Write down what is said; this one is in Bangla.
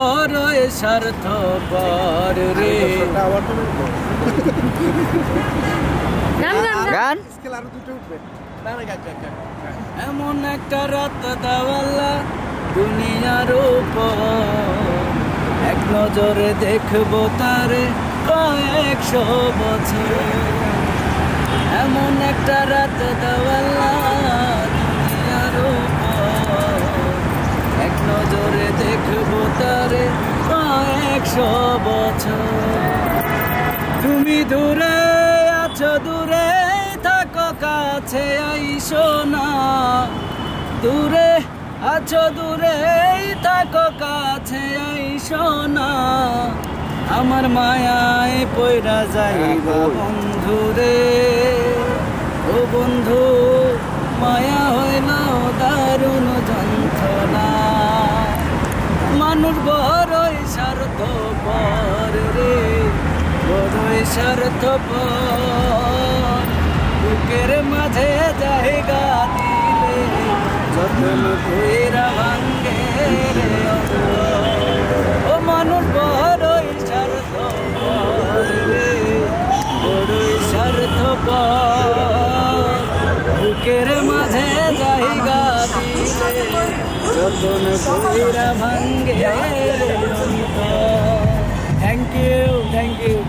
বড়ই স্বার্থপর রে। গান এমন একটা রাত দাওয়াল্লা দুনিয়ার উপর, এক নজরে দেখবো তারে কয়েকশো বছর। এমন একটা রাত দাওয়াল্লা দুনিয়ার উপর, এক নজরে দেখবো তারে কয়েকশো বছর। তুমি দূরে আছো, দূরে থাকো, কাছে আইসো না। দূরে আছো, দূরে থাকো, কাছে আইসো না। আমার মায়ায় পয়রা যাইবা বন্ধু রে। ও বন্ধু, মায়া হইল দারুণ যন্ত্রণা। মানুষ বড়ই স্বার্থপর রে, বড়ই স্বার্থপর। বুকের মাঝে জায়গা দিলে যতন কইরা ভাঙ্গে রে অন্তর। ও মানুষ বড়ই স্বার্থপর রে, বড়ই স্বার্থপর। বুকের মাঝে জায়গা দিলে যতন কইরা ভাঙ্গে রে অন্তর। Thank you, thank you.